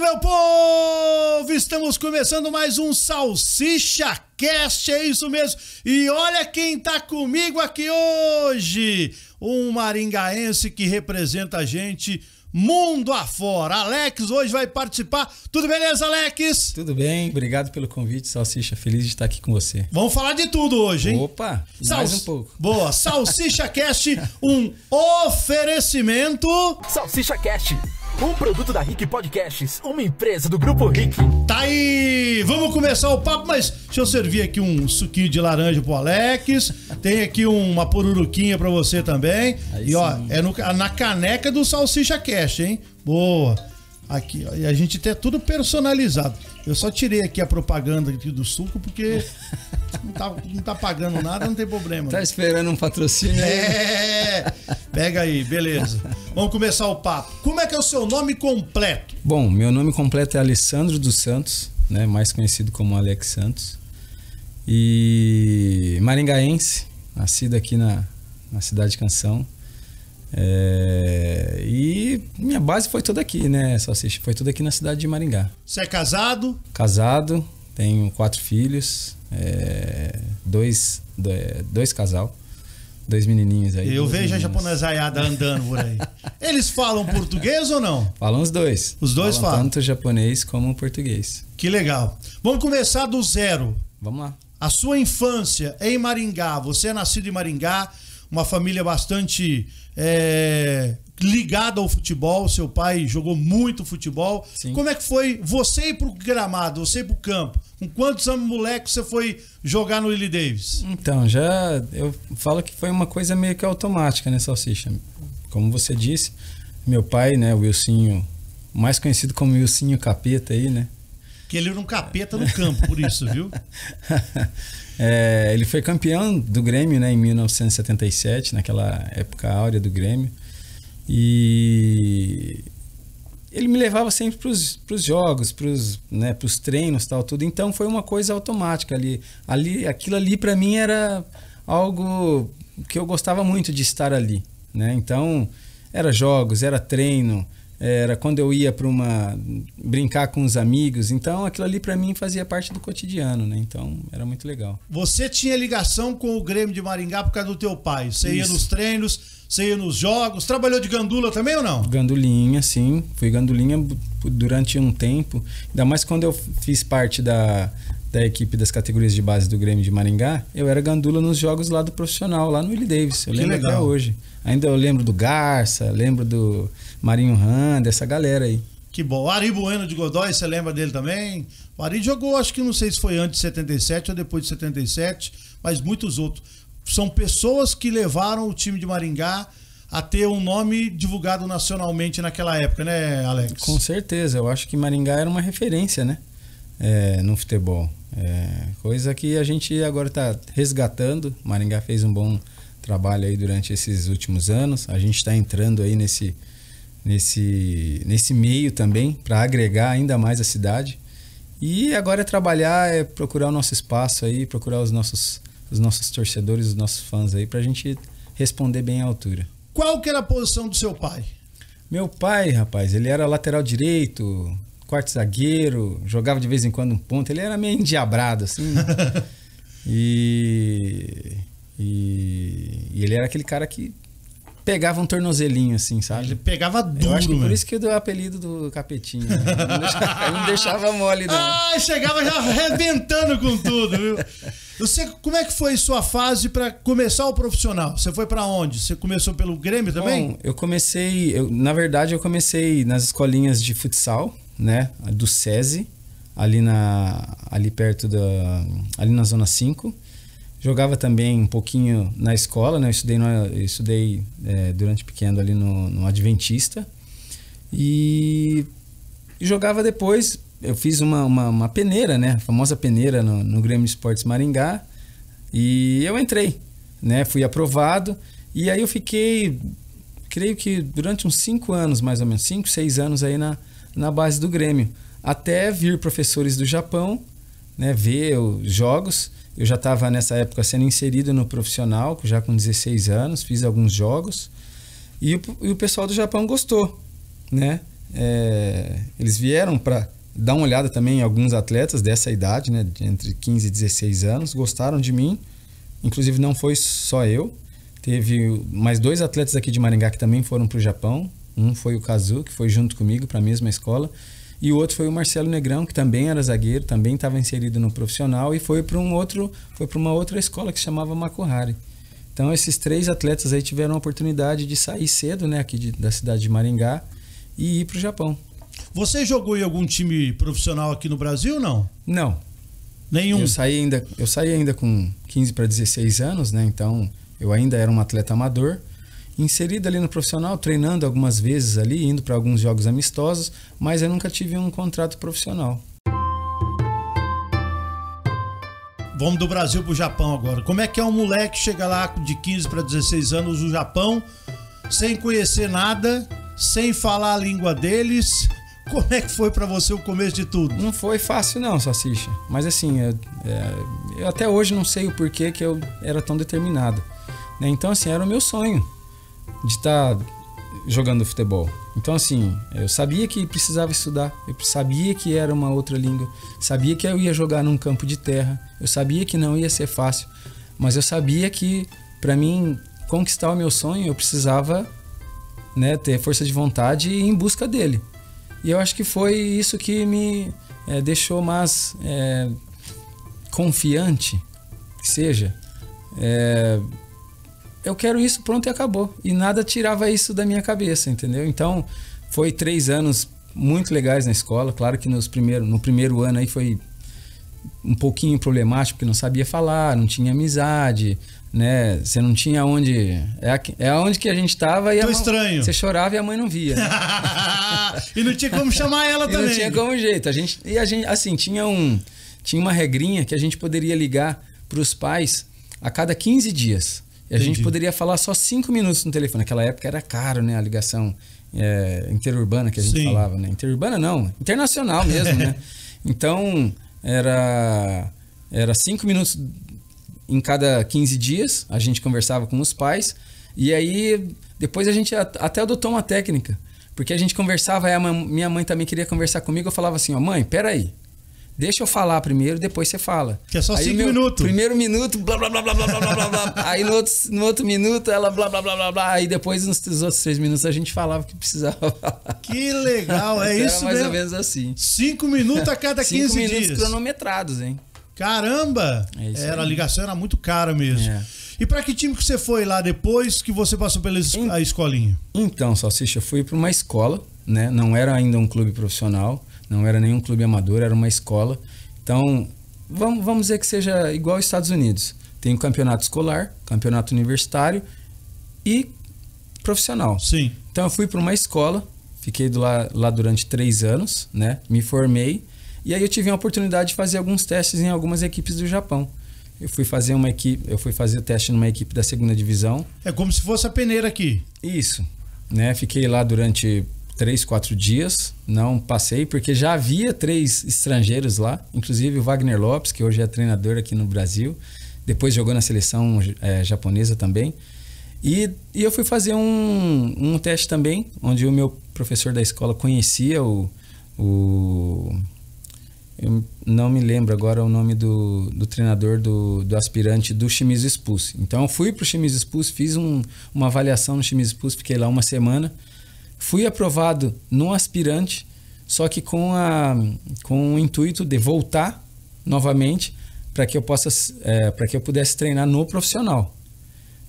meu povo! Estamos começando mais um Salsicha Cast, é isso mesmo. E olha quem tá comigo aqui hoje, um maringaense que representa a gente mundo afora. Alex hoje vai participar. Tudo beleza, Alex? Tudo bem, obrigado pelo convite, Salsicha. Feliz de estar aqui com você. Vamos falar de tudo hoje, hein? Opa, mais um pouco. Boa, Salsicha Cast, um oferecimento... Salsicha Cast, um produto da Rick Podcasts, uma empresa do Grupo Rick. Tá aí, vamos começar o papo, mas deixa eu servir aqui um suquinho de laranja pro Alex, tem aqui uma pururuquinha pra você também. Aí e ó, sim. é na caneca do Salsicha Cast, hein? Boa. Aqui, ó, e a gente tem tudo personalizado. Eu só tirei aqui a propaganda aqui do suco porque não tá pagando nada, não tem problema. Tá esperando um patrocínio aí? É, pega aí, beleza. Vamos começar o papo. Como é que é o seu nome completo? Bom, meu nome completo é Alessandro dos Santos, né? Mais conhecido como Alex Santos. E maringaense, nascido aqui na cidade de Canção. E minha base foi toda aqui, né, Salsicha? Foi toda aqui na cidade de Maringá. Você é casado? Casado, tenho 4 filhos, dois casal, 2 menininhos aí. Eu vejo a japonesaiada andando por aí. Eles falam português ou não? Falam os dois. Os dois falam. Tanto japonês como português. Que legal. Vamos começar do zero. Vamos lá. A sua infância em Maringá. Você é nascido em Maringá, uma família bastante ligada ao futebol. Seu pai jogou muito futebol. Sim. Como é que foi você ir pro gramado, você ir pro campo? Com quantos anos, moleque, você foi jogar no Willie Davis? Então, eu falo que foi uma coisa meio que automática, né, Salsicha? Como você disse, meu pai, né, o Wilsinho, mais conhecido como Wilsinho Capeta aí, né? Que ele era um capeta no campo, por isso, viu? Ele foi campeão do Grêmio, né, em 1977, naquela época áurea do Grêmio. E ele me levava sempre pros jogos, pros treinos, tal, tudo. Então foi uma coisa automática ali. Aquilo ali para mim era algo que eu gostava muito de estar ali, né? Então era jogos, era treino, era quando eu ia para brincar com os amigos. Então aquilo ali para mim fazia parte do cotidiano, né? Então era muito legal. Você tinha ligação com o Grêmio de Maringá por causa do teu pai. Você ia nos treinos, você ia nos jogos. Trabalhou de gandula também ou não? Gandulinha, sim. Fui gandulinha durante um tempo. Ainda mais quando eu fiz parte da equipe das categorias de base do Grêmio de Maringá. Eu era gandula nos jogos lá do profissional, lá no Willie Davis. Eu lembro até hoje. Ainda eu lembro do Garça, lembro do Marinho Ran, dessa galera aí. Que bom. O Ari Bueno de Godoy, você lembra dele também? O Ari jogou, acho que não sei se foi antes de 77 ou depois de 77, mas muitos outros. São pessoas que levaram o time de Maringá a ter um nome divulgado nacionalmente naquela época, né, Alex? Com certeza. Eu acho que Maringá era uma referência, né? No futebol. Coisa que a gente agora está resgatando. Maringá fez um bom trabalho aí durante esses últimos anos. A gente está entrando aí nesse meio também para agregar ainda mais a cidade. E agora trabalhar, procurar o nosso espaço aí, procurar os nossos torcedores, os nossos fãs aí, pra gente responder bem à altura. Qual que era a posição do seu pai? Meu pai, rapaz, ele era lateral direito, quarto zagueiro, jogava de vez em quando um ponto, ele era meio endiabrado, assim. E ele era aquele cara que pegava um tornozelinho, assim, sabe? Ele pegava duro, eu acho que por mano. isso que eu dei o apelido do Capetinho. Né? Não deixava mole, não. Ah, chegava já arrebentando com tudo, viu? Como é que foi sua fase para começar o profissional? Você foi para onde? Você começou pelo Grêmio também? Bom, na verdade eu comecei nas escolinhas de futsal, né? Do SESI, ali perto ali na Zona 5. Jogava também um pouquinho na escola, né? Eu estudei durante pequeno ali no Adventista. E jogava depois, eu fiz uma peneira, né? A famosa peneira no Grêmio Esportes Maringá. E eu entrei, né? Fui aprovado. E aí eu fiquei, creio que durante uns 5 anos, mais ou menos, 5, 6 anos aí na base do Grêmio. Até vir professores do Japão, né? Ver os jogos. Eu já estava nessa época sendo inserido no profissional, já com 16 anos, fiz alguns jogos. E o pessoal do Japão gostou, né? eles vieram para dar uma olhada também em alguns atletas dessa idade, né, entre 15 e 16 anos, gostaram de mim. Inclusive não foi só eu, teve mais 2 atletas aqui de Maringá que também foram para o Japão. Um foi o Kazu, que foi junto comigo para a mesma escola, e o outro foi o Marcelo Negrão, que também era zagueiro, também estava inserido no profissional e foi para uma outra escola que se chamava Makuhari. Então esses 3 atletas aí tiveram a oportunidade de sair cedo, né, aqui da cidade de Maringá e ir para o Japão. Você jogou em algum time profissional aqui no Brasil, não? Não. Nenhum? Eu saí ainda com 15 para 16 anos, né? Então eu ainda era um atleta amador, inserido ali no profissional, treinando algumas vezes ali, indo para alguns jogos amistosos, mas eu nunca tive um contrato profissional. Vamos do Brasil pro Japão agora. Como é que é um moleque chega lá de 15 para 16 anos no Japão, sem conhecer nada, sem falar a língua deles? Como é que foi pra você o começo de tudo? Não foi fácil não, Salsicha. Mas assim, eu até hoje não sei o porquê que eu era tão determinado, né? Então assim, era o meu sonho de estar jogando futebol. Então assim, eu sabia que precisava estudar, eu sabia que era uma outra língua, sabia que eu ia jogar num campo de terra, eu sabia que não ia ser fácil, mas eu sabia que para mim conquistar o meu sonho eu precisava, né, ter força de vontade e ir em busca dele. E eu acho que foi isso que me deixou mais confiante, que seja. Eu quero isso, pronto, e acabou. E nada tirava isso da minha cabeça, entendeu? Então, foi 3 anos muito legais na escola. Claro que no primeiro ano aí foi um pouquinho problemático, porque não sabia falar, não tinha amizade, né? Você não tinha onde... É onde que a gente tava e estranho. Você chorava e a mãe não via. Né? E não tinha como chamar ela também. Não tinha como jeito. A gente, assim, tinha uma regrinha que a gente poderia ligar para os pais a cada 15 dias. E a gente poderia falar só 5 minutos no telefone. Naquela época era caro, né? A ligação interurbana que a gente falava, né? Interurbana não, internacional mesmo, né? Então, era 5 minutos em cada 15 dias, a gente conversava com os pais. E aí, depois a gente até adotou uma técnica. Porque a gente conversava, aí minha mãe também queria conversar comigo. Eu falava assim, ó, mãe, peraí. Deixa eu falar primeiro, depois você fala. Que é só 5 minutos. Primeiro minuto, blá, blá, blá, blá, blá, blá, blá, blá. Aí no outro minuto, ela blá, blá, blá, blá, blá. Aí depois, nos outros 3 minutos, a gente falava o que precisava falar. Que legal, é isso mesmo. Era mais ou menos assim. 5 minutos a cada 15 dias. 5 minutos cronometrados, hein? Caramba! A ligação era muito cara mesmo. E pra que time que você foi lá depois que você passou pela escolinha? Então, Salsicha, eu fui pra uma escola, né? Não era ainda um clube profissional. Não era nenhum clube amador, era uma escola. Então, vamos dizer que seja igual aos Estados Unidos. Tem o campeonato escolar, campeonato universitário e profissional. Sim. Então, eu fui para uma escola, fiquei lá durante 3 anos, né? Me formei. E aí eu tive a oportunidade de fazer alguns testes em algumas equipes do Japão. Eu fui fazer o teste numa equipe da 2ª divisão. É como se fosse a peneira aqui. Isso, né? Fiquei lá durante 3, 4 dias, não passei, porque já havia 3 estrangeiros lá, inclusive o Wagner Lopes, que hoje é treinador aqui no Brasil, depois jogou na seleção japonesa também. E eu fui fazer um teste também, onde o meu professor da escola conhecia eu não me lembro agora o nome do treinador do aspirante do Shimizu S-Pulse. Então eu fui para o Shimizu S-Pulse, fiz uma avaliação no Shimizu S-Pulse, fiquei lá 1 semana. Fui aprovado no aspirante, só que com o intuito de voltar novamente para que eu pudesse treinar no profissional.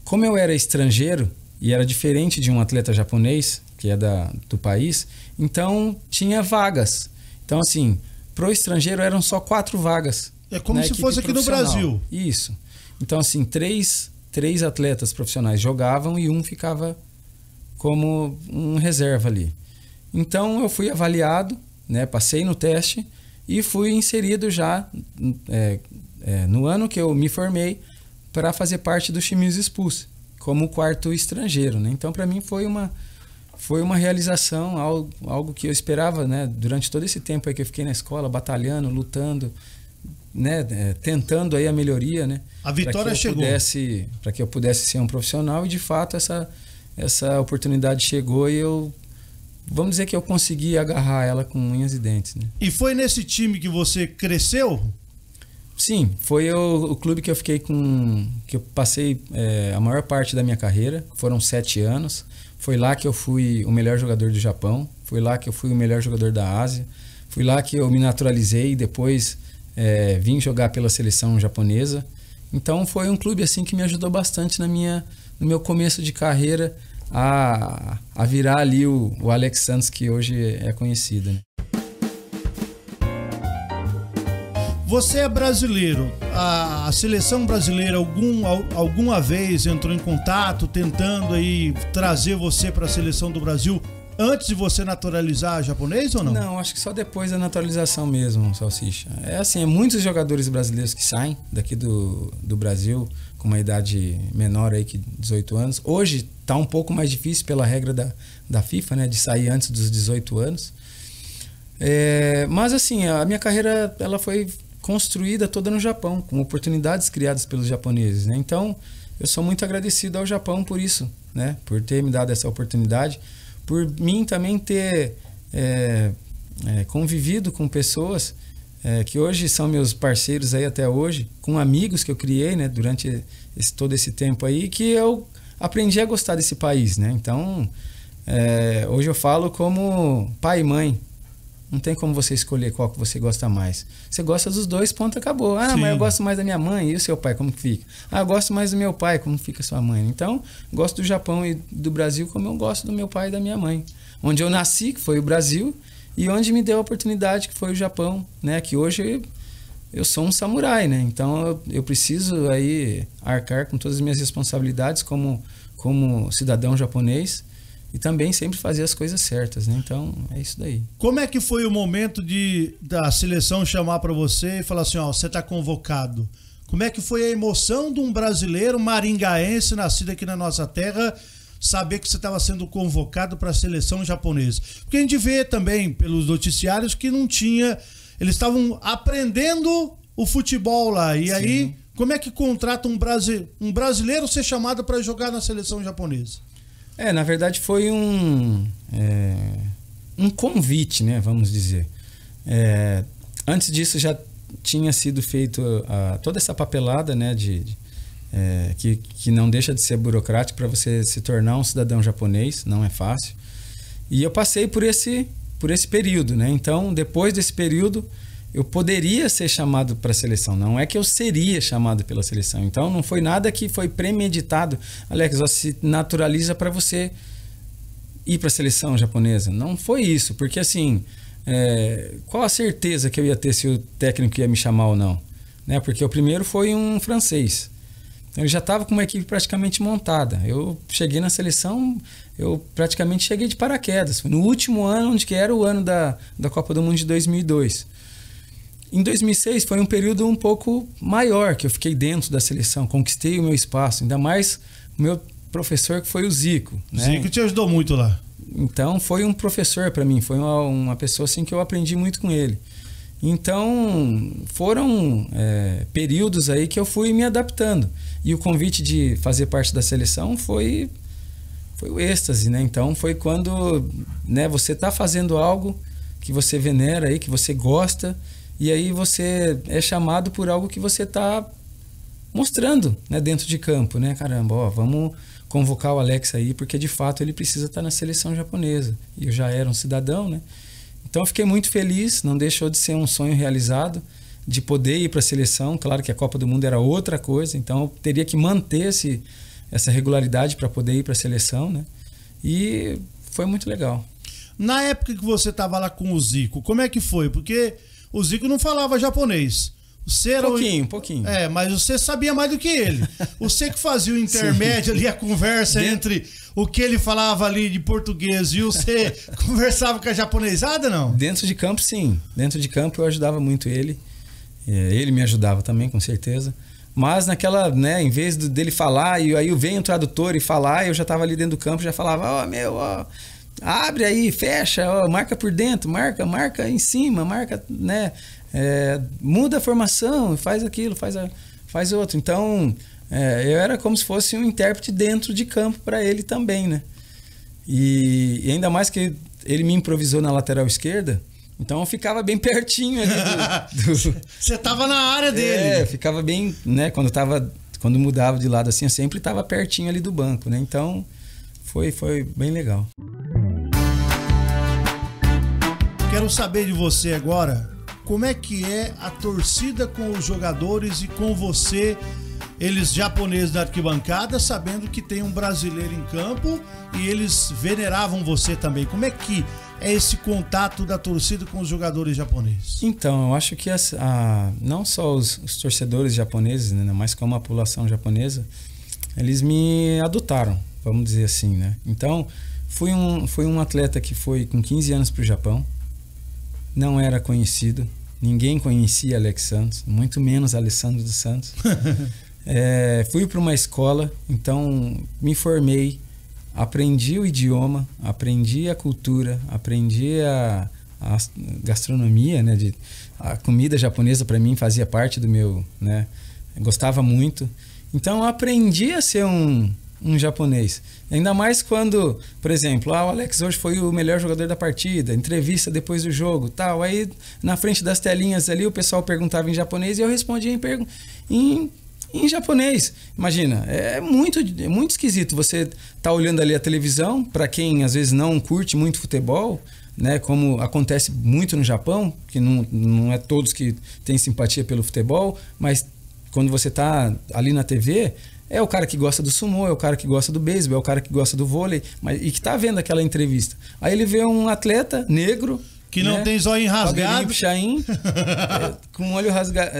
Como eu era estrangeiro e era diferente de um atleta japonês, que é do país, então tinha vagas. Então assim, pro estrangeiro eram só 4 vagas. É como se fosse aqui no Brasil. Isso. Então assim, 3 atletas profissionais jogavam e um ficava como um reserva ali. Então eu fui avaliado, né, passei no teste e fui inserido já no ano que eu me formei para fazer parte do Shimizu S-Pulse, como 4º estrangeiro, né? Então para mim foi uma realização, algo que eu esperava, né, durante todo esse tempo aí que eu fiquei na escola, batalhando, lutando, né, tentando aí a melhoria, né? A vitória chegou. Para que eu pudesse ser um profissional, e de fato essa oportunidade chegou e eu vamos dizer que eu consegui agarrar ela com unhas e dentes, né? E foi nesse time que você cresceu? Sim, foi o clube que eu fiquei que eu passei a maior parte da minha carreira, foram 7 anos. Foi lá que eu fui o melhor jogador do Japão, foi lá que eu fui o melhor jogador da Ásia, foi lá que eu me naturalizei e depois vim jogar pela seleção japonesa. Então foi um clube assim que me ajudou bastante no meu começo de carreira a virar ali o Alex Santos que hoje é conhecido, né? Você é brasileiro. A seleção brasileira alguma vez entrou em contato tentando aí trazer você para a seleção do Brasil antes de você naturalizar japonês ou não? Não, acho que só depois da naturalização mesmo, Salsicha. É assim, muitos jogadores brasileiros que saem daqui do Brasil com uma idade menor aí que 18 anos. Hoje está um pouco mais difícil pela regra da FIFA, né, de sair antes dos 18 anos. Mas assim, a minha carreira ela foi construída toda no Japão, com oportunidades criadas pelos japoneses, né? Então, eu sou muito agradecido ao Japão por isso, né? Por ter me dado essa oportunidade, por mim também ter convivido com pessoas que hoje são meus parceiros aí até hoje, com amigos que eu criei, né? Durante todo esse tempo aí, que eu aprendi a gostar desse país, né? Então, hoje eu falo como pai e mãe. Não tem como você escolher qual que você gosta mais. Você gosta dos dois, ponto, acabou. Ah, sim, mas eu gosto mais da minha mãe, e o seu pai, como que fica? Ah, eu gosto mais do meu pai, como fica a sua mãe? Então, gosto do Japão e do Brasil como eu gosto do meu pai e da minha mãe. Onde eu nasci, que foi o Brasil, e onde me deu a oportunidade, que foi o Japão, né? Que hoje eu sou um samurai, né? Então, eu preciso aí arcar com todas as minhas responsabilidades como cidadão japonês. E também sempre fazer as coisas certas, né? Então, é isso daí. Como é que foi o momento da seleção chamar para você e falar assim, ó, você tá convocado? Como é que foi a emoção de um brasileiro maringaense nascido aqui na nossa terra saber que você estava sendo convocado para a seleção japonesa? Porque a gente vê também pelos noticiários que não tinha... Eles estavam aprendendo o futebol lá. E sim, aí, como é que contrata um brasileiro ser chamado para jogar na seleção japonesa? Na verdade foi um convite, né, vamos dizer. Antes disso já tinha sido feito toda essa papelada, né, que não deixa de ser burocrático para você se tornar um cidadão japonês, não é fácil. E eu passei por esse período, né? Então, depois desse período, eu poderia ser chamado para a seleção. Não é que eu seria chamado pela seleção. Então, não foi nada que foi premeditado. Alex, você se naturaliza para você ir para a seleção japonesa. Não foi isso. Porque, assim, qual a certeza que eu ia ter se o técnico ia me chamar ou não? Né? Porque o primeiro foi um francês. Então, ele já estava com uma equipe praticamente montada. Eu cheguei na seleção, eu praticamente cheguei de paraquedas. Foi no último ano, onde que era o ano da Copa do Mundo de 2002. Em 2006 foi um período um pouco maior, que eu fiquei dentro da seleção, conquistei o meu espaço, ainda mais o meu professor que foi o Zico. Né? Zico te ajudou muito lá. Então foi um professor para mim, foi uma pessoa assim que eu aprendi muito com ele. Então foram períodos aí que eu fui me adaptando. E o convite de fazer parte da seleção foi o êxtase, né? Então foi quando, né, você está fazendo algo que você venera aí, que você gosta, e aí você é chamado por algo que você está mostrando, né, dentro de campo, né? Caramba, ó, vamos convocar o Alex aí, porque de fato ele precisa estar na seleção japonesa. E eu já era um cidadão, né? Então eu fiquei muito feliz, não deixou de ser um sonho realizado, de poder ir para a seleção. Claro que a Copa do Mundo era outra coisa, então eu teria que manter essa regularidade para poder ir para a seleção, né? E foi muito legal. Na época que você estava lá com o Zico, como é que foi? Porque o Zico não falava japonês. Você era pouquinho. Mas você sabia mais do que ele. Você que fazia o intermédio ali, a conversa entre o que ele falava ali de português e você conversava com a japonesada, não? Dentro de campo, sim. Dentro de campo eu ajudava muito ele. Ele me ajudava também, com certeza. Mas naquela, né, em vez dele falar, e aí vem o tradutor e falar, eu já estava ali dentro do campo, já falava, abre aí, fecha, marca por dentro, marca em cima, marca, né, muda a formação, faz aquilo, faz outro. Então, eu era como se fosse um intérprete dentro de campo para ele também, né? E ainda mais que ele me improvisou na lateral esquerda, então eu ficava bem pertinho ali Você tava na área dele. eu ficava bem, né? Quando mudava de lado assim, eu sempre estava pertinho ali do banco, né? Então foi bem legal. Quero saber de você agora, como é que é a torcida com os jogadores e com você, eles japoneses da arquibancada, sabendo que tem um brasileiro em campo e eles veneravam você também. Como é que é esse contato da torcida com os jogadores japoneses? Então, eu acho que não só os torcedores japoneses, né, mas como a população japonesa, eles me adotaram, vamos dizer assim, né? Então, fui um atleta que foi com 15 anos para o Japão, não era conhecido, ninguém conhecia Alex Santos, muito menos Alessandro dos Santos. Fui para uma escola, então me formei, aprendi o idioma, aprendi a cultura, aprendi a gastronomia, né? A comida japonesa para mim fazia parte do meu, né? Gostava muito. Então eu aprendi a ser um japonês. Ainda mais quando, por exemplo, o Alex hoje foi o melhor jogador da partida, entrevista depois do jogo, tal. Aí na frente das telinhas ali o pessoal perguntava em japonês e eu respondia em japonês. Imagina, é muito esquisito você tá olhando ali a televisão, para quem às vezes não curte muito futebol, né, como acontece muito no Japão, que não é todos que têm simpatia pelo futebol, mas quando você tá ali na TV, é o cara que gosta do sumô, é o cara que gosta do beisebol, é o cara que gosta do vôlei, e que tá vendo aquela entrevista. Aí ele vê um atleta negro que não tem zóio rasgado, pichain, com olho rasgado,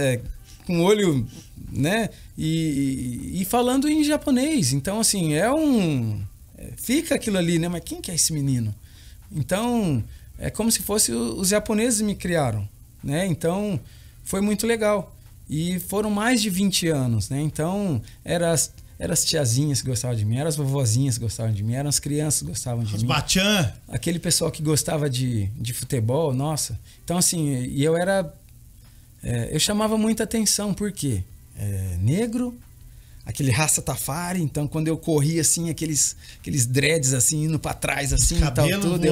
com olho, né, e falando em japonês. Então, assim, fica aquilo ali, né? Mas quem que é esse menino? Então, é como se fosse os japoneses me criaram, né? Então, foi muito legal. E foram mais de 20 anos, né? Então, eram as tiazinhas que gostavam de mim, eram as vovozinhas que gostavam de mim, eram as crianças que gostavam de mim. Os bachan. Aquele pessoal que gostava de futebol, nossa. Então, assim, e eu eu chamava muita atenção, por quê? Negro, aquele raça tafari, então quando eu corria assim, aqueles dreads assim, indo pra trás assim, e tal, tudo,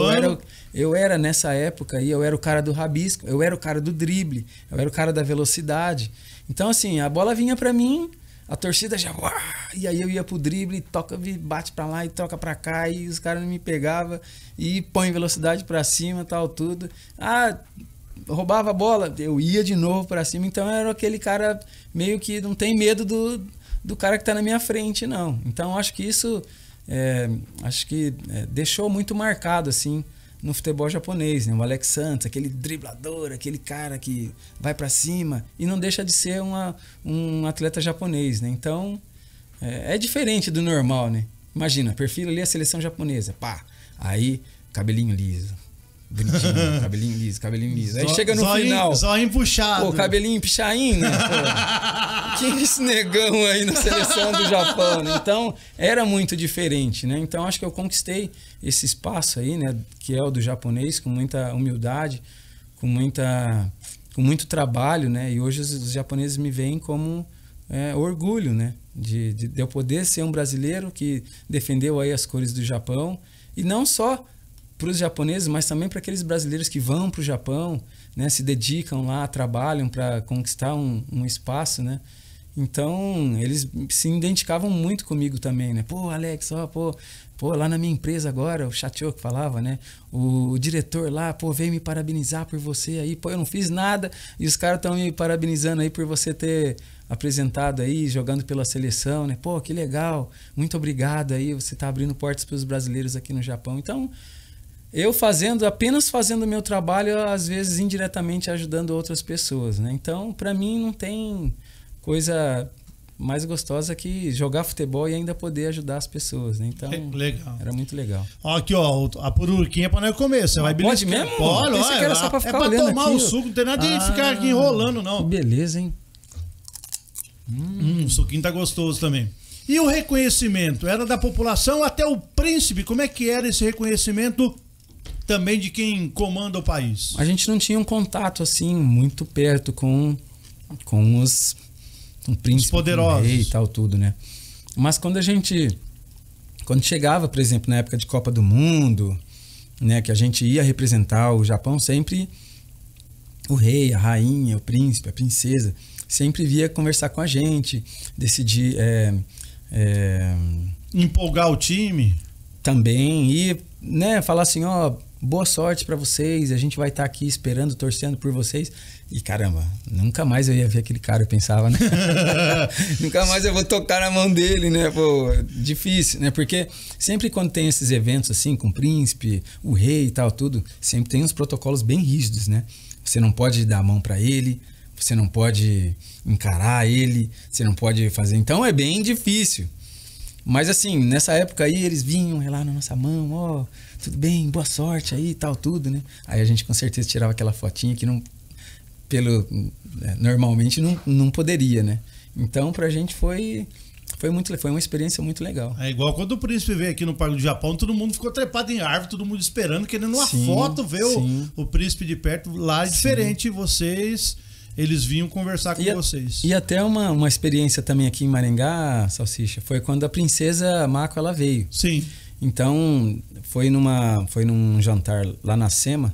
eu era nessa época aí, eu era o cara do rabisco, eu era o cara do drible, eu era o cara da velocidade. Então assim, a bola vinha pra mim, a torcida já, e aí eu ia pro drible, bate pra lá e toca pra cá, e os caras não me pegavam, e põe velocidade pra cima, tal, tudo. Roubava a bola, eu ia de novo pra cima. Então eu era aquele cara meio que não tem medo do cara que tá na minha frente, não. Então acho que isso deixou muito marcado assim no futebol japonês, né? O Alex Santos, aquele driblador, aquele cara que vai pra cima e não deixa de ser um atleta japonês, né? Então é diferente do normal, né? Imagina, perfil ali a seleção japonesa, pá, aí cabelinho liso, bonitinho, cabelinho liso. Aí chega no final. Zóio puxado. Pô, cabelinho pichain, né? Quem é esse negão aí na seleção do Japão, né? Então, era muito diferente, né? Então, acho que eu conquistei esse espaço aí, né? Que é o do japonês, com muita humildade, com muito trabalho, né? E hoje os japoneses me veem como orgulho, né? De eu poder ser um brasileiro que defendeu aí as cores do Japão. E não só para os japoneses, mas também para aqueles brasileiros que vão para o Japão, né, se dedicam lá, trabalham para conquistar um espaço, né? Então, eles se identificavam muito comigo também, né? Pô, Alex, lá na minha empresa agora, o Chatio que falava, né? O diretor lá, veio me parabenizar por você aí. Pô, eu não fiz nada e os caras estão me parabenizando aí por você ter apresentado aí, jogando pela seleção, né? Pô, que legal, muito obrigado aí, você tá abrindo portas para os brasileiros aqui no Japão. Então, eu apenas fazendo o meu trabalho, às vezes indiretamente ajudando outras pessoas, né? Então, para mim não tem coisa mais gostosa que jogar futebol e ainda poder ajudar as pessoas, né? Então, legal. Era muito legal. Aqui, ó, a pururuquinha é pra nós comer. Você vai beliscar. Pode mesmo? Pode, ó. Era só pra ficar pra olhando tomar aqui, o suco, não tem nada de ficar aqui enrolando, não. Que beleza, hein? O suquinho tá gostoso também. E o reconhecimento? Era da população até o príncipe? Como é que era esse reconhecimento também de quem comanda o país? A gente não tinha um contato assim muito perto com os príncipes, poderosos, rei e tal, tudo, né? Mas quando chegava, por exemplo, na época de Copa do Mundo, né, que a gente ia representar o Japão, sempre o rei, a rainha, o príncipe, a princesa, sempre via conversar com a gente, decidir... empolgar o time. Também, e, né, falar assim, ó, boa sorte pra vocês, a gente vai estar aqui esperando, torcendo por vocês. E caramba, nunca mais eu ia ver aquele cara, eu pensava, né? Nunca mais eu vou tocar na mão dele, né? Pô, difícil, né? Porque sempre quando tem esses eventos assim, com o príncipe, o rei e tal, tudo, sempre tem uns protocolos bem rígidos, né? Você não pode dar a mão pra ele, você não pode encarar ele, você não pode fazer... Então é bem difícil. Mas assim, nessa época aí, eles vinham lá na nossa mão, ó, tudo bem, boa sorte aí e tal, tudo, né? Aí a gente com certeza tirava aquela fotinha que não, normalmente não poderia, né? Então pra gente foi uma experiência muito legal. É igual quando o príncipe veio aqui no Parque do Japão, todo mundo ficou trepado em árvore, todo mundo esperando, querendo uma foto, ver o príncipe de perto. Lá é diferente, vocês... Eles vinham conversar com vocês. E até uma experiência também aqui em Maringá, Salsicha, foi quando a princesa Mako ela veio. Sim. Então, foi num jantar lá na SEMA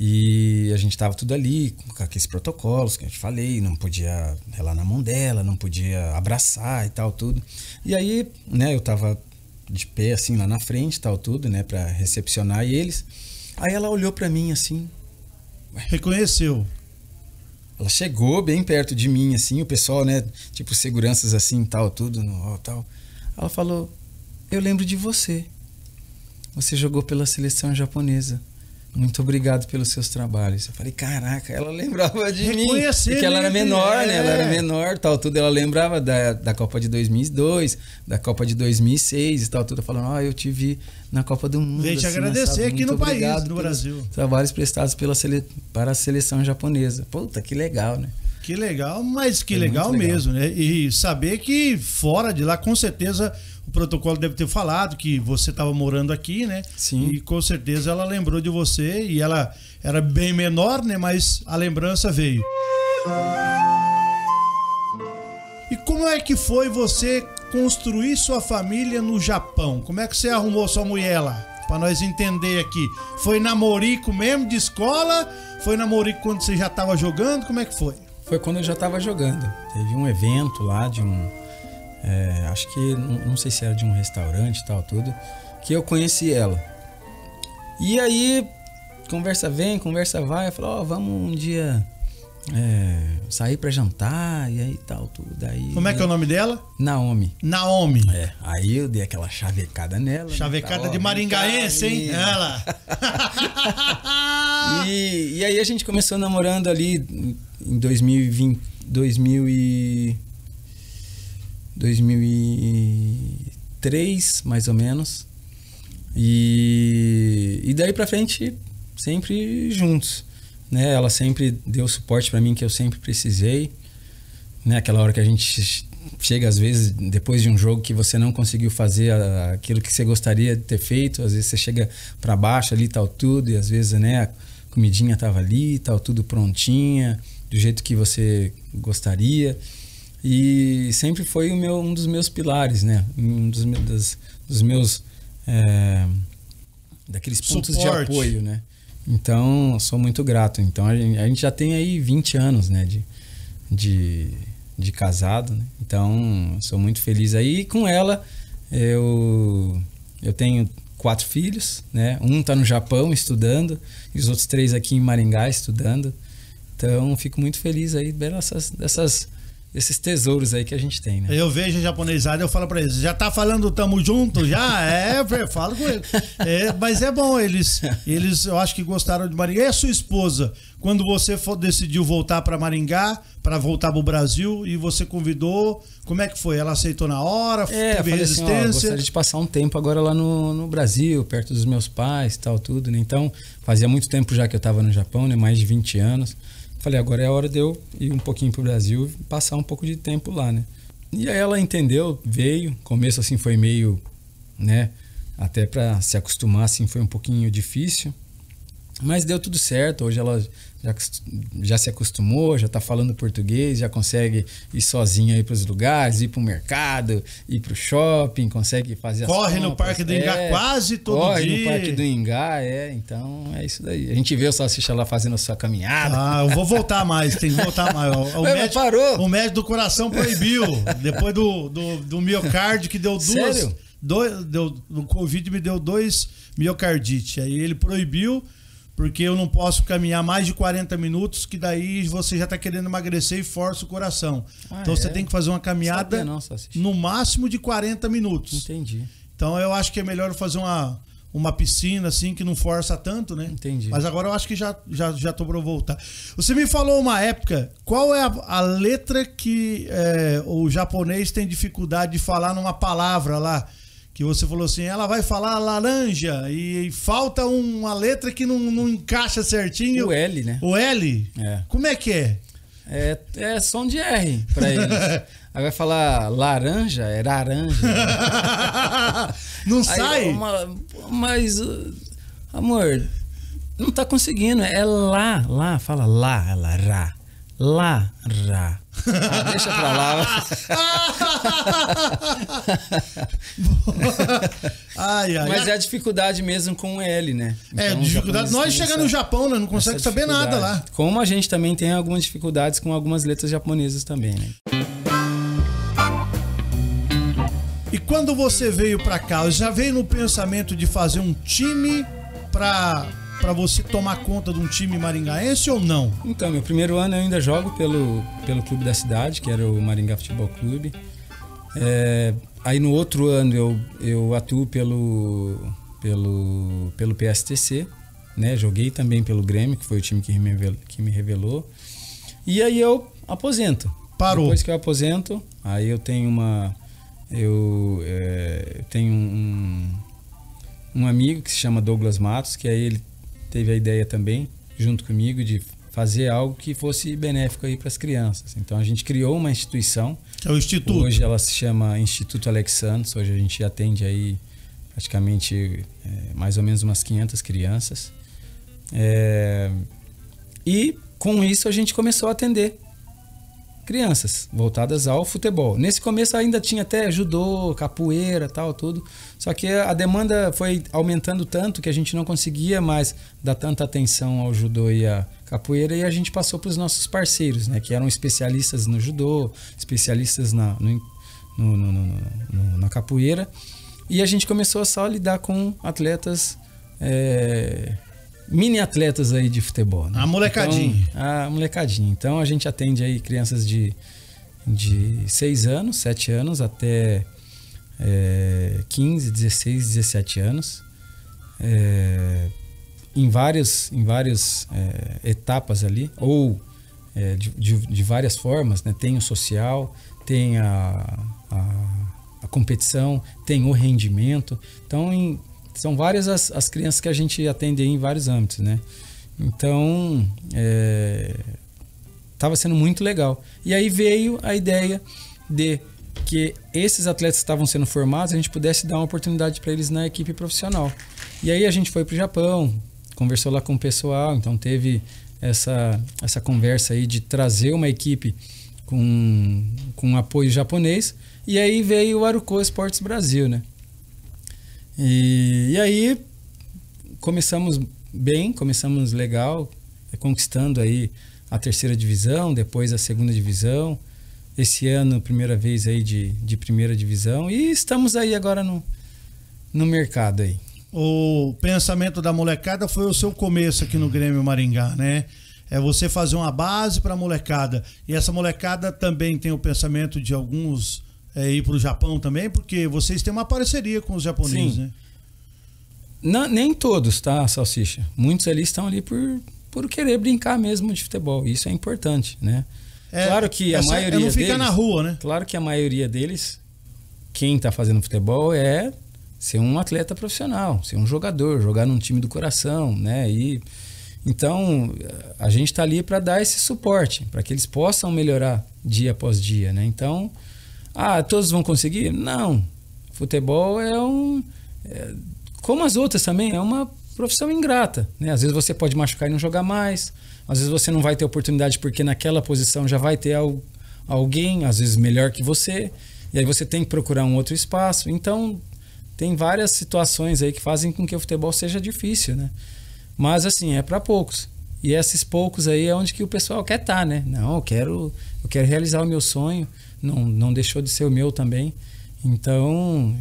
e a gente tava tudo ali com aqueles protocolos que eu te falei, não podia relar na mão dela, não podia abraçar e tal, tudo. E aí, né, eu tava de pé assim lá na frente, tal, tudo, né, pra recepcionar eles. Aí ela olhou pra mim assim. Reconheceu. Ela chegou bem perto de mim, assim, o pessoal, né, tipo, seguranças assim, tal, tudo, tal. Ela falou, eu lembro de você. Você jogou pela seleção japonesa. Muito obrigado pelos seus trabalhos. Eu falei, caraca, ela lembrava de mim. Porque ela era menor, né? Ela era menor, tal, tudo. Ela lembrava da Copa de 2002, da Copa de 2006 e tal, tudo. Falando, eu te vi na Copa do Mundo. Veio te assim, agradecer aqui no país, no Brasil. Trabalhos prestados para a seleção japonesa. Puta, que legal, né? Que legal, mas que legal mesmo, né? E saber que fora de lá, com certeza... O protocolo deve ter falado que você estava morando aqui, né? Sim. E com certeza ela lembrou de você e ela era bem menor, né? Mas a lembrança veio. E como é que foi você construir sua família no Japão? Como é que você arrumou sua mulher lá? Pra nós entender aqui. Foi namorico mesmo de escola? Foi namorico quando você já estava jogando? Como é que foi? Foi quando eu já estava jogando. Teve um evento lá de acho que, não sei se era de um restaurante e tal, tudo, que eu conheci ela. E aí, conversa vem, conversa vai, eu falo, vamos um dia sair pra jantar, e aí tal, tudo. Aí, como é que é o nome dela? Naomi. Naomi. Aí eu dei aquela chavecada nela. Chavecada de maringaense, hein? Ela. E aí a gente começou namorando ali em 2003, mais ou menos. E daí pra frente, sempre juntos, né? Ela sempre deu suporte pra mim que eu sempre precisei, né? Aquela hora que a gente chega, às vezes, depois de um jogo que você não conseguiu fazer aquilo que você gostaria de ter feito, às vezes você chega pra baixo ali, tal, tudo, e às vezes, né, a comidinha tava ali, tal, tudo prontinha, do jeito que você gostaria. E sempre foi um dos meus pilares, né? Um dos meus daqueles pontos de apoio, né? Então, sou muito grato. Então, a gente já tem aí 20 anos, né? De casado, né? Então, sou muito feliz aí. E com ela, eu tenho 4 filhos, né? Um tá no Japão estudando e os outros 3 aqui em Maringá estudando. Então, fico muito feliz aí desses tesouros aí que a gente tem, né? Eu vejo a japonesada, eu falo pra eles, já tá falando tamo junto? Já? Falo com eles. Mas é bom, eles eu acho que gostaram de Maringá. E a sua esposa, quando você decidiu voltar pra Maringá, pra voltar pro Brasil, e você convidou, como é que foi? Ela aceitou na hora? Teve resistência? Assim, gostaria de passar um tempo agora lá no Brasil, perto dos meus pais e tal, tudo, né? Então, fazia muito tempo já que eu tava no Japão, né? Mais de 20 anos. Falei, agora é a hora de eu ir um pouquinho pro Brasil e passar um pouco de tempo lá, né? E aí ela entendeu, veio. Começo, assim, foi meio, né? Até para se acostumar, assim, foi um pouquinho difícil. Mas deu tudo certo. Hoje ela já se acostumou, já tá falando português, já consegue ir sozinha aí pros lugares, ir pro mercado, ir pro shopping, consegue fazer as Corre no compras. Parque do Ingá quase todo dia. Corre no Parque do Ingá, então é isso daí. A gente vê o Salsicha lá fazendo a sua caminhada. Eu vou voltar mais, tem que voltar mais. Parou. O médico do coração proibiu. Depois do miocárdio que deu duas. Sério? Do Covid me deu 2 miocardite. Aí ele proibiu, porque eu não posso caminhar mais de 40 minutos, que daí você já tá querendo emagrecer e força o coração. Então você tem que fazer uma caminhada no máximo de 40 minutos. Entendi. Então eu acho que é melhor fazer uma piscina assim, que não força tanto, né? Entendi. Mas agora eu acho que já tô pra voltar. Você me falou uma época, qual é a letra que o japonês tem dificuldade de falar numa palavra lá? Que você falou assim, ela vai falar laranja e falta uma letra que não encaixa certinho. O L, né? O L? É. Como é que é? É som de R pra eles. Aí vai falar laranja, é laranja. Não Aí, sai? Mas, amor, não tá conseguindo. É lá, fala lá, ela rá. Lá, rá. Deixa pra lá. Mas é a dificuldade mesmo com o L, né? Então, dificuldade. Nós chegamos no Japão, né? Não consegue saber nada lá. Como a gente também tem algumas dificuldades com algumas letras japonesas também, né? E quando você veio pra cá, já veio no pensamento de fazer um time pra você tomar conta de um time maringaense ou não? Então, meu primeiro ano eu ainda jogo pelo clube da cidade, que era o Maringá Futebol Clube. Aí no outro ano eu atuo pelo PSTC, né? Joguei também pelo Grêmio, que foi o time que me revelou. E aí eu aposento. Parou. Depois que eu aposento, aí eu tenho um amigo que se chama Douglas Matos, que aí ele teve a ideia também, junto comigo, de fazer algo que fosse benéfico aí para as crianças. Então a gente criou uma instituição. É o Instituto. Hoje ela se chama Instituto Alex Santos. Hoje a gente atende aí praticamente mais ou menos umas 500 crianças. E com isso a gente começou a atender crianças voltadas ao futebol. Nesse começo ainda tinha até judô, capoeira, tal, tudo. Só que a demanda foi aumentando tanto que a gente não conseguia mais dar tanta atenção ao judô e à capoeira, e a gente passou para os nossos parceiros, né, que eram especialistas no judô, especialistas na capoeira, e a gente começou a só lidar com atletas mini atletas aí de futebol, né? A molecadinha. Então, a molecadinha. Então a gente atende aí crianças de 6 anos, 7 anos até 15, 16, 17 anos. Em várias etapas ali, ou de várias formas, né? Tem o social, tem a competição, tem o rendimento. Então, são várias as crianças que a gente atende aí em vários âmbitos, né? Então, estava sendo muito legal. E aí veio a ideia de que esses atletas que estavam sendo formados, a gente pudesse dar uma oportunidade para eles na equipe profissional. E aí a gente foi para o Japão, conversou lá com o pessoal, então teve essa conversa aí de trazer uma equipe com apoio japonês. E aí veio o Aruko Esportes Brasil, né? E aí começamos bem, começamos legal, conquistando aí a 3ª divisão, depois a 2ª divisão. Esse ano, primeira vez aí de primeira divisão, e estamos aí agora no mercado aí. O pensamento da molecada foi o seu começo aqui no Grêmio Maringá, né? É você fazer uma base para a molecada. E essa molecada também tem o pensamento de alguns ir para o Japão também, porque vocês têm uma parceria com os japoneses, né? Não, nem todos, tá, Salsicha? Muitos ali estão ali por querer brincar mesmo de futebol. Isso é importante, né? Claro que a maioria não fica deles, na rua, né? Claro que a maioria deles, quem está fazendo futebol é ser um atleta profissional, ser um jogador, jogar num time do coração, né? Então, a gente está ali para dar esse suporte, para que eles possam melhorar dia após dia, né? Então, todos vão conseguir? Não. Futebol como as outras também, é uma profissão ingrata, né? Às vezes você pode machucar e não jogar mais, às vezes você não vai ter oportunidade porque naquela posição já vai ter alguém, às vezes melhor que você, e aí você tem que procurar um outro espaço. Então, tem várias situações aí que fazem com que o futebol seja difícil, né? Mas assim, é para poucos. E esses poucos aí é onde que o pessoal quer estar, né? Não, eu quero realizar o meu sonho, não deixou de ser o meu também. Então,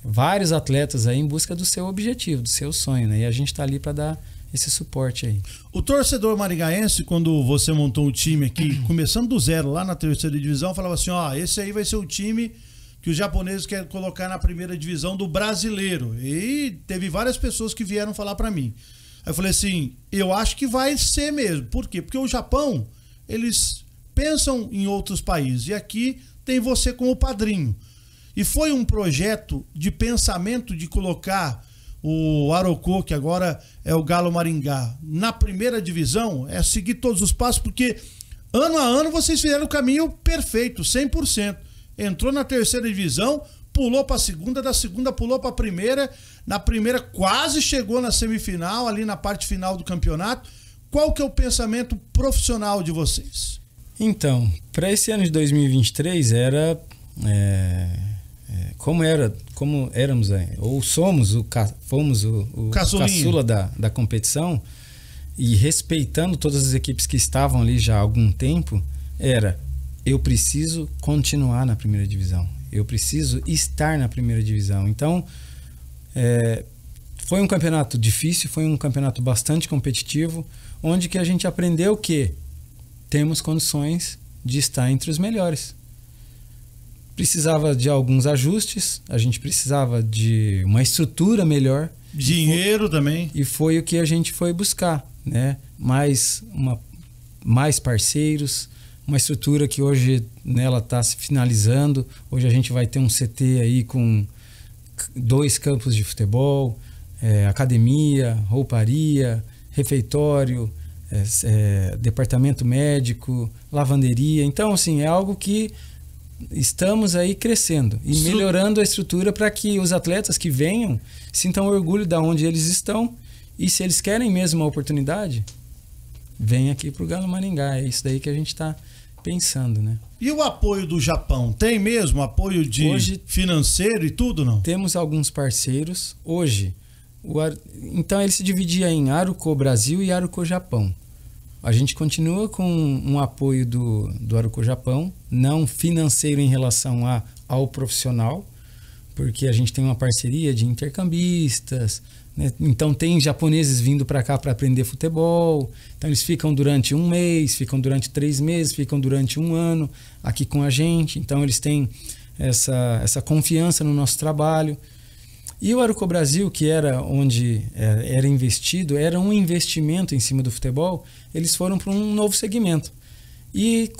vários atletas aí em busca do seu objetivo, do seu sonho, né? E a gente está ali para dar esse suporte aí. O torcedor maringaense, quando você montou o time aqui, começando do zero lá na terceira divisão, falava assim, ó, esse aí vai ser o time que os japoneses querem colocar na primeira divisão do brasileiro. E teve várias pessoas que vieram falar para mim. Aí eu falei assim, eu acho que vai ser mesmo. Por quê? Porque o Japão, eles pensam em outros países. E aqui tem você como padrinho. E foi um projeto de pensamento de colocar o Arauco, que agora é o Galo Maringá, na primeira divisão, é seguir todos os passos, porque ano a ano vocês fizeram o caminho perfeito, 100%. Entrou na terceira divisão, pulou para a segunda, da segunda pulou para a primeira, na primeira quase chegou na semifinal, ali na parte final do campeonato. Qual que é o pensamento profissional de vocês? Então, para esse ano de 2023 era como éramos, ou fomos o caçula da competição, e respeitando todas as equipes que estavam ali já há algum tempo, eu preciso continuar na primeira divisão, eu preciso estar na primeira divisão. Então, foi um campeonato difícil, foi um campeonato bastante competitivo, onde que a gente aprendeu que temos condições de estar entre os melhores. Precisava de alguns ajustes, a gente precisava de uma estrutura melhor. Dinheiro também. E foi o que a gente foi buscar, né? Mais parceiros, uma estrutura que hoje ela está se finalizando. Hoje a gente vai ter um CT aí com 2 campos de futebol, academia, rouparia, refeitório, departamento médico, lavanderia. Então, assim, é algo que estamos aí crescendo e melhorando a estrutura para que os atletas que venham sintam orgulho de onde eles estão, e se eles querem mesmo a oportunidade, vem aqui para o Galo Maringá. É isso daí que a gente está pensando, né? E o apoio do Japão? Tem mesmo apoio hoje, financeiro e tudo, não? Temos alguns parceiros. Hoje, então ele se dividia em Arauco Brasil e Arauco Japão. A gente continua com um apoio do Arauco Japão, não financeiro em relação ao profissional, porque a gente tem uma parceria de intercambistas, né? Então tem japoneses vindo para cá para aprender futebol, então eles ficam durante 1 mês, ficam durante 3 meses, ficam durante 1 ano aqui com a gente, então eles têm essa confiança no nosso trabalho. E o Arauco Brasil, que era onde era investido, era um investimento em cima do futebol, eles foram para um novo segmento. E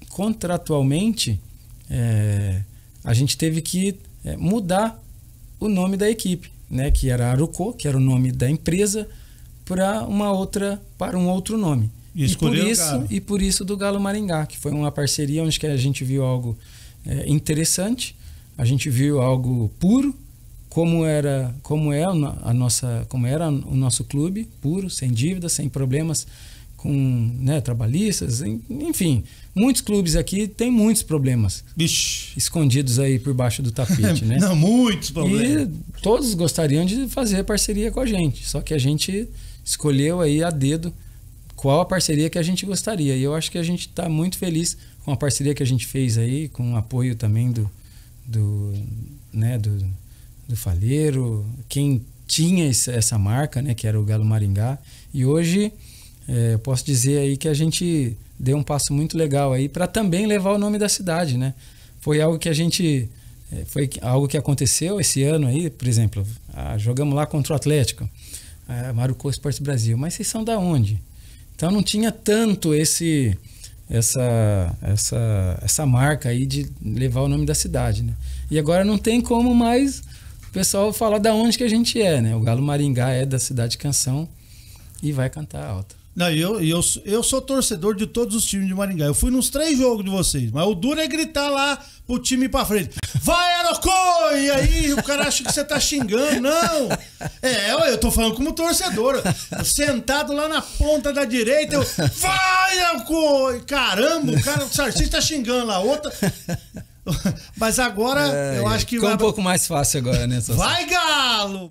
contratualmente, a gente teve que mudar o nome da equipe, né? Que era Arauco, que era o nome da empresa, para um outro nome. E por isso do Galo Maringá, que foi uma parceria onde que a gente viu algo interessante, a gente viu algo puro, como era o nosso clube, puro, sem dívidas, sem problemas com trabalhistas, enfim, muitos clubes aqui têm muitos problemas. Bicho. Escondidos aí por baixo do tapete, né? Não, muitos problemas. E todos gostariam de fazer parceria com a gente, só que a gente escolheu aí a dedo qual a parceria que a gente gostaria, e eu acho que a gente está muito feliz com a parceria que a gente fez aí, com o apoio também do Falheiro, quem tinha essa marca, né, que era o Galo Maringá. E hoje eu posso dizer aí que a gente deu um passo muito legal aí para também levar o nome da cidade, né? Foi algo que que aconteceu esse ano aí, por exemplo, jogamos lá contra o Atlético, Arauco Esporte Brasil, mas vocês são da onde? Então não tinha tanto essa marca aí de levar o nome da cidade, né? E agora não tem como mais o pessoal falar da onde que a gente é, né? O Galo Maringá é da cidade Canção e vai cantar alto. Não, eu sou torcedor de todos os times de Maringá. Eu fui nos 3 jogos de vocês, mas o duro é gritar lá pro time ir pra frente. Vai, Arocô! E aí o cara acha que você tá xingando. Não! Eu tô falando como torcedor. Sentado lá na ponta da direita, eu... Vai, Arocô! Caramba, o cara, o Sarcísio tá xingando lá. Outra... Mas agora eu acho que... Ficou um pouco mais fácil agora, né? Vai, Galo!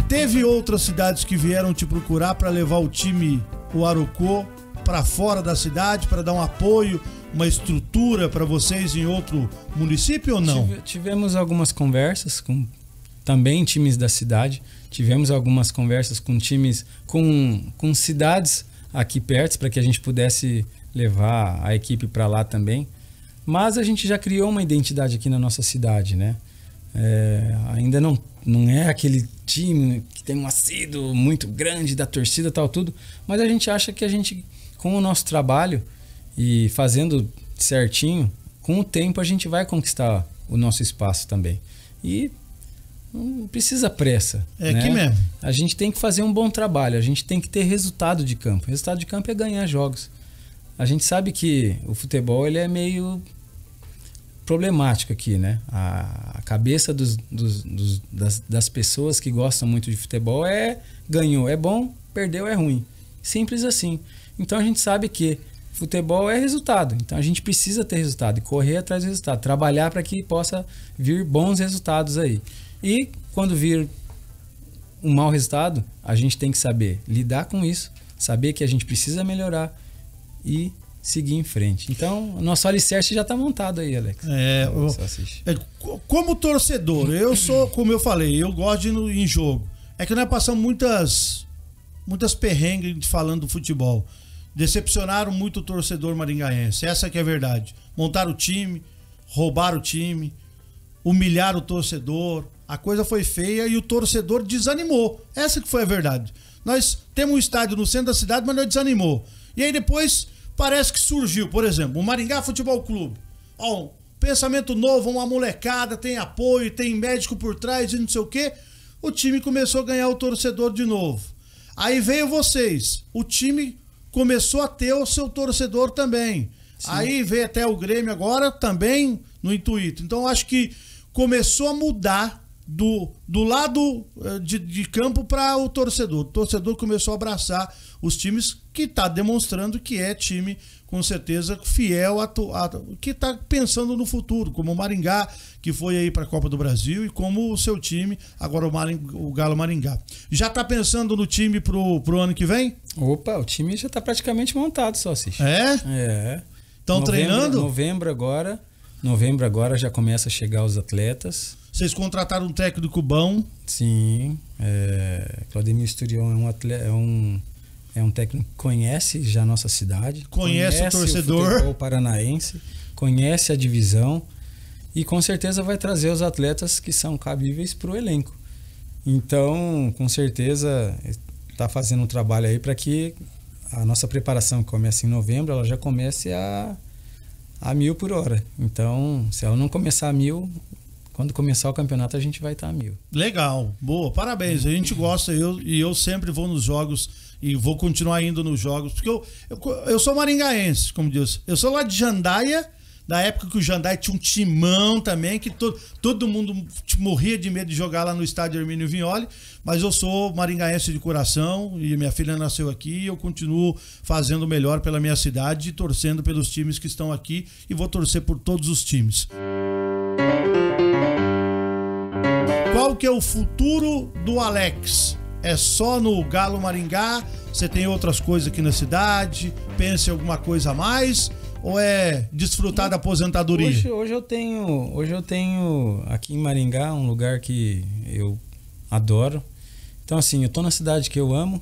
Teve outras cidades que vieram te procurar para levar o time, o Arocô, para fora da cidade, para dar um apoio, uma estrutura para vocês em outro município ou não? Tivemos algumas conversas com também times da cidade, tivemos algumas conversas com times, com cidades aqui perto, para que a gente pudesse levar a equipe para lá também. Mas a gente já criou uma identidade aqui na nossa cidade, né? Ainda não é aquele time que tem um assíduo muito grande da torcida e tal, tudo. Mas a gente acha que a gente, com o nosso trabalho e fazendo certinho, com o tempo a gente vai conquistar o nosso espaço também. E não precisa pressa. É né? aqui mesmo. A gente tem que fazer um bom trabalho, a gente tem que ter resultado de campo. Resultado de campo é ganhar jogos. A gente sabe que o futebol ele é meio problemático aqui, né? A cabeça das pessoas que gostam muito de futebol ganhou é bom, perdeu é ruim. Simples assim. Então a gente sabe que futebol é resultado. Então a gente precisa ter resultado e correr atrás do resultado. Trabalhar para que possa vir bons resultados aí. E quando vir um mau resultado, a gente tem que saber lidar com isso, saber que a gente precisa melhorar e seguir em frente. Então, o nosso alicerce já está montado aí, Alex. Como torcedor, eu sou, como eu falei, eu gosto de ir em jogo. É que nós passamos muitas perrengues falando do futebol. Decepcionaram muito o torcedor maringaense. Essa que é a verdade. Montaram o time, roubaram o time, humilharam o torcedor. A coisa foi feia e o torcedor desanimou. Essa que foi a verdade. Nós temos um estádio no centro da cidade, mas nós desanimou. E aí depois parece que surgiu, por exemplo, o Maringá Futebol Clube. Ó, um pensamento novo, uma molecada, tem apoio, tem médico por trás e não sei o quê. O time começou a ganhar o torcedor de novo. Aí veio vocês. O time começou a ter o seu torcedor também. Sim. Aí veio até o Grêmio agora também no intuito. Então acho que começou a mudar do lado de campo para o torcedor. O torcedor começou a abraçar os times, que está demonstrando que é time, com certeza, fiel que está pensando no futuro, como o Maringá, que foi aí para a Copa do Brasil, e como o seu time, agora o Galo Maringá. Já está pensando no time pro ano que vem? Opa, o time já está praticamente montado, só assiste. É? Estão treinando? Novembro agora já começa a chegar os atletas. Vocês contrataram um técnico bom? Sim. Claudemir Sturion é um técnico que conhece já a nossa cidade. Conhece o torcedor. O futebol paranaense, conhece a divisão e com certeza vai trazer os atletas que são cabíveis para o elenco. Então, com certeza, está fazendo um trabalho aí para que a nossa preparação, que começa em novembro, ela já comece a 1.000 por hora. Então, se ela não começar a 1.000... Quando começar o campeonato, a gente vai estar a 1.000. Legal, boa, parabéns. A gente gosta, eu sempre vou nos jogos e vou continuar indo nos jogos, porque eu sou maringaense, como disse. Eu sou lá de Jandaia, da época que o Jandaia tinha um timão também, que todo mundo morria de medo de jogar lá no estádio Hermínio Vignoli, mas eu sou maringaense de coração e minha filha nasceu aqui e eu continuo fazendo o melhor pela minha cidade e torcendo pelos times que estão aqui e vou torcer por todos os times. Qual que é o futuro do Alex? É só no Galo Maringá? Você tem outras coisas aqui na cidade? Pensa em alguma coisa a mais? Ou é desfrutar da aposentadoria? Hoje eu tenho aqui em Maringá um lugar que eu adoro. Então assim, eu tô na cidade que eu amo,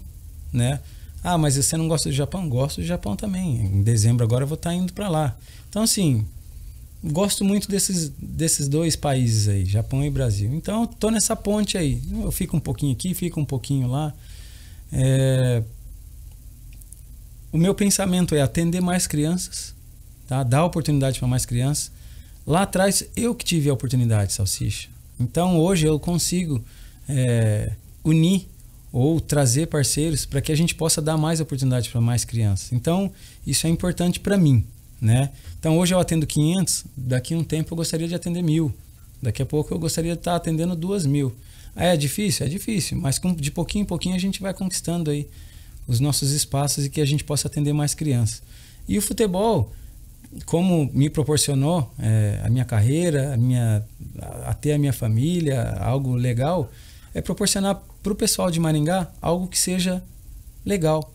né? Ah, mas você não gosta do Japão? Gosto do Japão também. Em dezembro agora eu vou estar indo para lá. Então assim, gosto muito desses dois países aí, Japão e Brasil. Então eu tô nessa ponte aí. Eu fico um pouquinho aqui, fico um pouquinho lá. O meu pensamento é atender mais crianças, tá? Dar oportunidade para mais crianças. Lá atrás eu que tive a oportunidade, Salsicha. Então hoje eu consigo unir ou trazer parceiros para que a gente possa dar mais oportunidade para mais crianças. Então, isso é importante para mim, né? Então, hoje eu atendo 500, daqui a um tempo eu gostaria de atender 1.000. Daqui a pouco eu gostaria de estar atendendo 2.000. É difícil? É difícil, mas de pouquinho em pouquinho a gente vai conquistando aí os nossos espaços e que a gente possa atender mais crianças. E o futebol, como me proporcionou a minha carreira, até a minha família, algo legal, é proporcionar para o pessoal de Maringá algo que seja legal,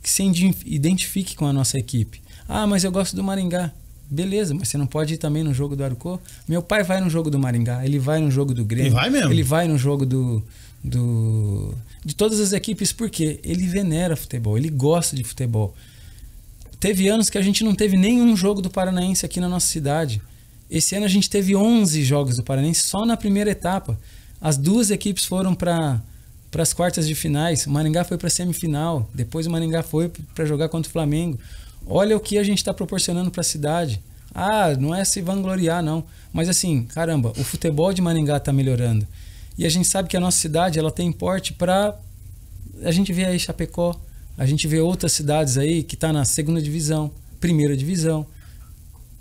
que se identifique com a nossa equipe. Ah, mas eu gosto do Maringá. Beleza, mas você não pode ir também no jogo do Arucó? Meu pai vai no jogo do Maringá, ele vai no jogo do Grêmio. Ele vai mesmo? Ele vai no jogo de todas as equipes, porque ele venera futebol, ele gosta de futebol. Teve anos que a gente não teve nenhum jogo do Paranaense aqui na nossa cidade. Esse ano a gente teve 11 jogos do Paranaense só na primeira etapa. As duas equipes foram para as quartas de finais. O Maringá foi para a semifinal. Depois o Maringá foi para jogar contra o Flamengo. Olha o que a gente está proporcionando para a cidade. Ah, não é se vangloriar, não. Mas assim, caramba, o futebol de Maringá está melhorando. E a gente sabe que a nossa cidade ela tem porte para... A gente vê aí Chapecó, a gente vê outras cidades aí que está na 2ª divisão, 1ª divisão,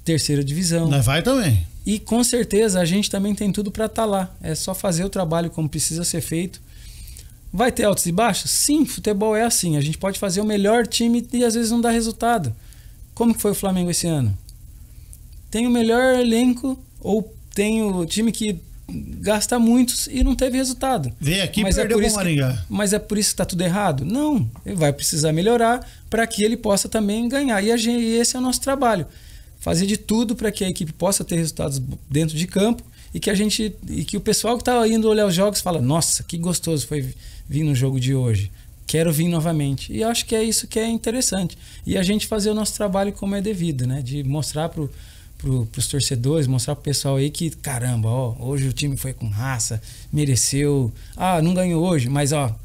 3ª divisão. Nós vai também. E com certeza a gente também tem tudo para estar lá. É só fazer o trabalho como precisa ser feito. Vai ter altos e baixos? Sim, futebol é assim. A gente pode fazer o melhor time e às vezes não dá resultado. Como que foi o Flamengo esse ano? Tem o melhor elenco ou tem o time que gasta muitos e não teve resultado. Veio aqui e perdeu pro Maringá. Mas é por isso que está tudo errado? Não, ele vai precisar melhorar para que ele possa também ganhar. E esse é o nosso trabalho. Fazer de tudo para que a equipe possa ter resultados dentro de campo e que o pessoal que está indo olhar os jogos fala, nossa, que gostoso foi vir no jogo de hoje. Quero vir novamente. E acho que é isso que é interessante. E a gente fazer o nosso trabalho como é devido, né? De mostrar para os torcedores, mostrar pro pessoal aí que, caramba, ó, hoje o time foi com raça, mereceu. Ah, não ganhou hoje, mas ó,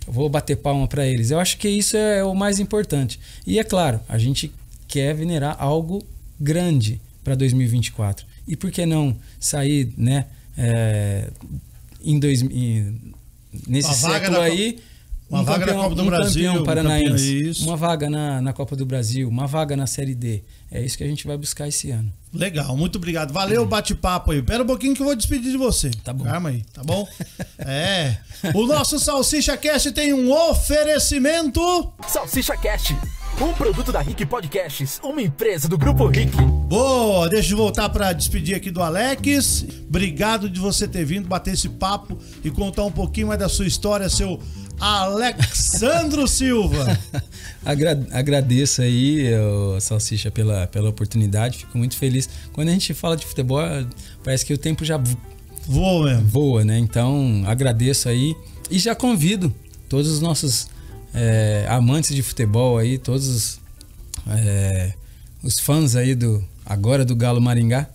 eu vou bater palma para eles. Eu acho que isso é o mais importante. E é claro, a gente quer venerar algo grande para 2024. E por que não sair, né, nesse século aí, uma vaga na Copa do Brasil, campeão paranaense, uma vaga na Copa do Brasil, uma vaga na Série D. É isso que a gente vai buscar esse ano. Legal, muito obrigado. Valeu o bate-papo aí. Pera um pouquinho que eu vou despedir de você. Tá bom. Calma aí, tá bom? O nosso Salsicha Cast tem um oferecimento... Salsicha Cast, um produto da Rick Podcasts, uma empresa do Grupo Rick. Boa, deixa eu voltar para despedir aqui do Alex. Obrigado de você ter vindo bater esse papo e contar um pouquinho mais da sua história, seu Alexandro Silva. Agradeço aí, Salsicha, pela oportunidade. Fico muito feliz. Quando a gente fala de futebol, parece que o tempo já voa mesmo. Voa, né? Então, agradeço aí. E já convido todos os nossos amantes de futebol aí, todos os fãs aí agora do Galo Maringá,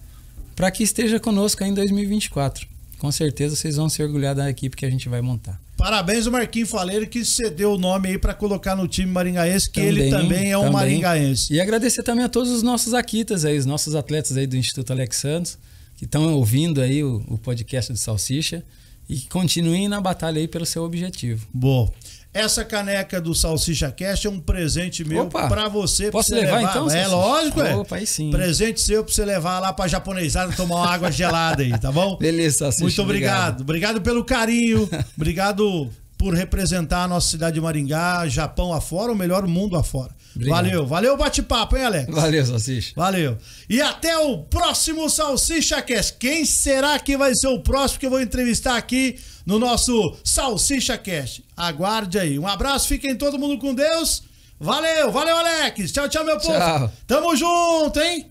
para que esteja conosco aí em 2024. Com certeza vocês vão se orgulhar da equipe que a gente vai montar. Parabéns ao Marquinhos Faleiro, que cedeu o nome aí para colocar no time maringaense, que ele também é um maringaense. E agradecer também a todos os nossos Akitas aí, os nossos atletas aí do Instituto Alex Santos, que estão ouvindo aí o podcast do Salsicha e que continuem na batalha aí pelo seu objetivo. Boa. Essa caneca do Salsicha Cast é um presente meu para você. Posso levar então? É lógico, Opa, aí sim. Presente seu para você levar lá para japonesada tomar uma água gelada aí, tá bom? Beleza, Salsicha. Muito obrigado. Obrigado pelo carinho. Obrigado por representar a nossa cidade de Maringá, Japão afora, ou melhor, o mundo afora. Obrigado. Valeu o bate-papo, hein, Alex? Valeu, Salsicha. Valeu. E até o próximo Salsicha Cast. Quem será que vai ser o próximo que eu vou entrevistar aqui no nosso Salsicha Cast? Aguarde aí. Um abraço, fiquem todo mundo com Deus. Valeu, Alex. Tchau, meu povo. Tchau. Tamo junto, hein?